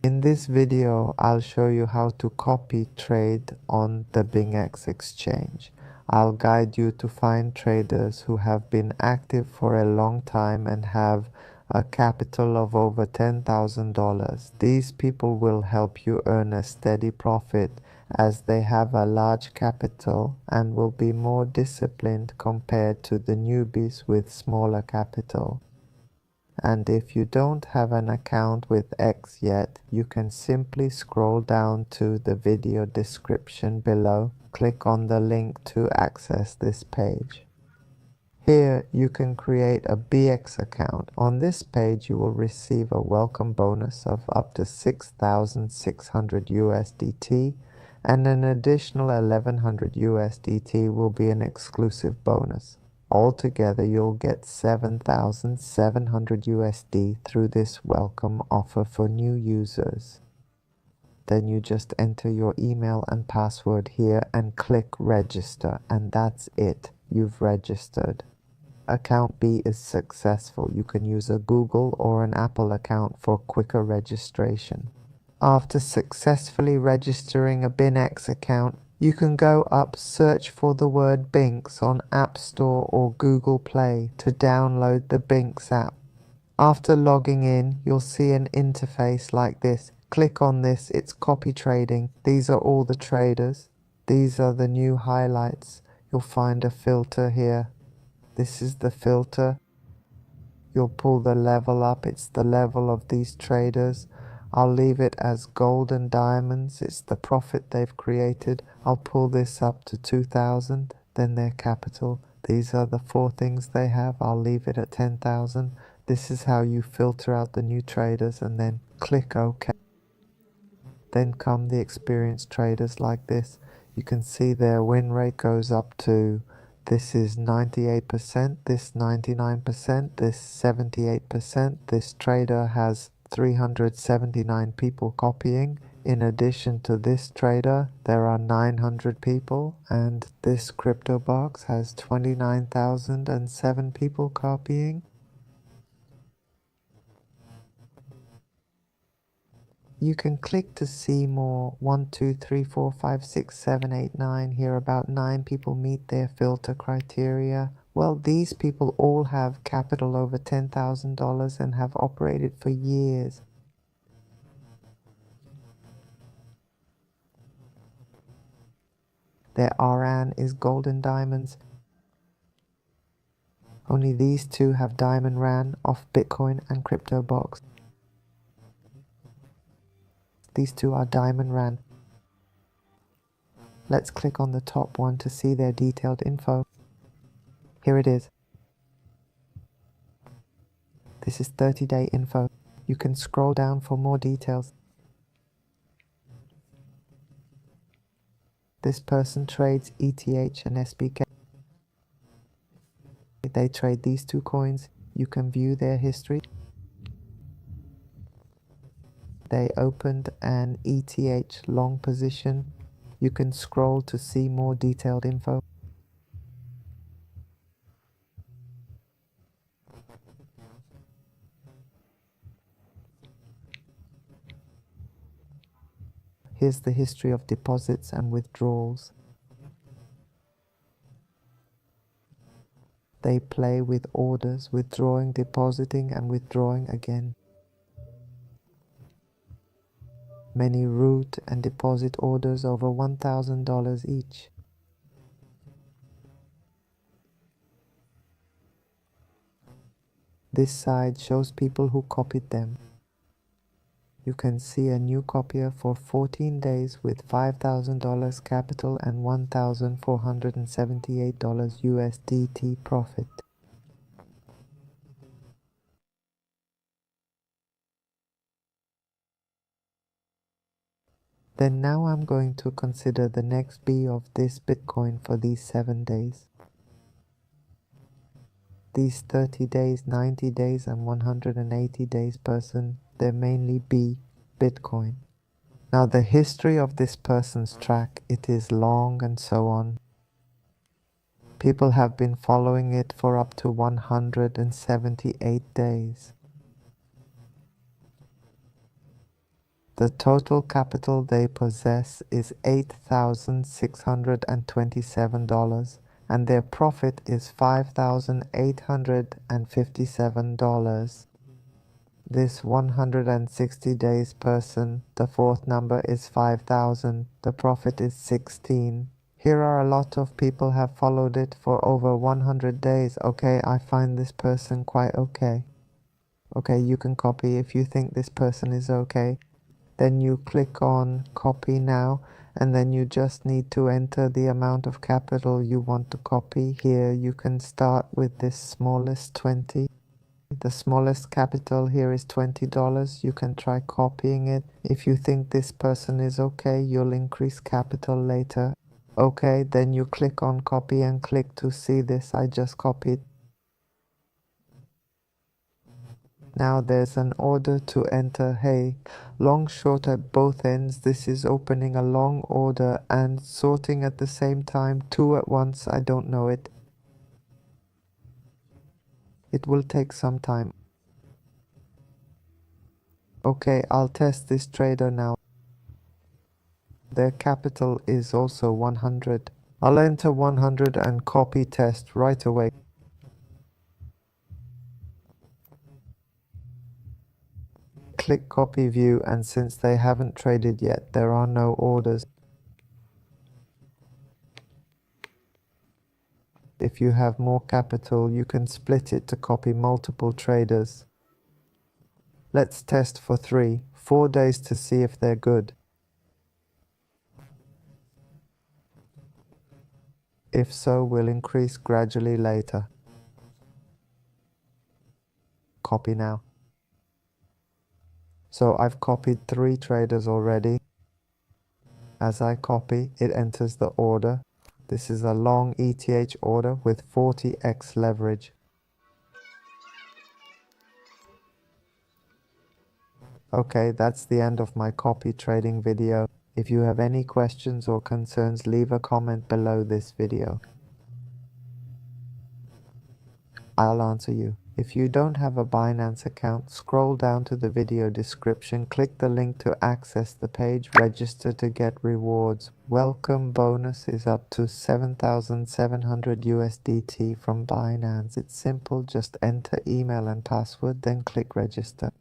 In this video, I'll show you how to copy trade on the BingX exchange. I'll guide you to find traders who have been active for a long time and have a capital of over $10,000. These people will help you earn a steady profit as they have a large capital and will be more disciplined compared to the newbies with smaller capital. And if you don't have an account with X yet, you can simply scroll down to the video description below, click on the link to access this page. Here you can create a BX account. On this page you will receive a welcome bonus of up to 6,600 USDT, and an additional 1,100 USDT will be an exclusive bonus. Altogether, you'll get 7,700 USD through this welcome offer for new users. Then you just enter your email and password here and click register, and that's it. You've registered. Account B is successful. You can use a Google or an Apple account for quicker registration. After successfully registering a BingX account, you can go up, search for the word BingX on App Store or Google Play to download the BingX app. After logging in, you'll see an interface like this. Click on this, it's copy trading. These are all the traders. These are the new highlights. You'll find a filter here. This is the filter. You'll pull the level up, it's the level of these traders. I'll leave it as gold and diamonds, it's the profit they've created. I'll pull this up to 2,000, then their capital. These are the 4 things they have, I'll leave it at 10,000. This is how you filter out the new traders and then click OK. Then come the experienced traders like this. You can see their win rate goes up to, this is 98%, this 99%, this 78%. This trader has 379 people copying. In addition to this trader, there are 900 people, and this crypto box has 29,007 people copying. You can click to see more. 1, 2, 3, 4, 5, 6, 7, 8, 9. Here about 9 people meet their filter criteria. Well, these people all have capital over $10,000 and have operated for years. Their RAN is gold and diamonds. Only these two have diamond RAN off Bitcoin and CryptoBox. These two are diamond RAN. Let's click on the top one to see their detailed info. Here it is. This is 30-day info. You can scroll down for more details. This person trades ETH and SBK. They trade these 2 coins. You can view their history. They opened an ETH long position. You can scroll to see more detailed info. Here's the history of deposits and withdrawals. They play with orders, withdrawing, depositing, and withdrawing again. Many root and deposit orders over $1,000 each. This side shows people who copied them. You can see a new copier for 14 days with $5,000 capital and $1,478 USDT profit. Then now I'm going to consider the next B of this Bitcoin for these 7 days. These 30 days, 90 days and 180 days person, they're mainly B, Bitcoin. Now the history of this person's track, it is long and so on. People have been following it for up to 178 days. The total capital they possess is $8,627 and their profit is $5,857. This 160 days person, the fourth number is 5,000, the profit is 16. Here are a lot of people have followed it for over 100 days. Okay, I find this person quite okay. Okay, you can copy if you think this person is okay. Then you click on copy now, and then you just need to enter the amount of capital you want to copy. Here you can start with this smallest 20. The smallest capital here is $20. You can try copying it. If you think this person is okay, you'll increase capital later. Okay, then you click on copy and click to see this. I just copied. Now there's an order to enter. Hey, long short at both ends. This is opening a long order and sorting at the same time. Two at once. I don't know it. It will take some time. Okay, I'll test this trader now. Their capital is also 100. I'll enter 100 and copy test right away. Click copy view, and since they haven't traded yet, there are no orders. If you have more capital, you can split it to copy multiple traders. Let's test for 4 days to see if they're good. If so, we'll increase gradually later. Copy now. So I've copied 3 traders already. As I copy, it enters the order. This is a long ETH order with 40x leverage. Okay, that's the end of my copy trading video. If you have any questions or concerns, leave a comment below this video. I'll answer you. If you don't have a Binance account, scroll down to the video description, click the link to access the page, register to get rewards. Welcome bonus is up to 7,700 USDT from Binance. It's simple, just enter email and password, then click register.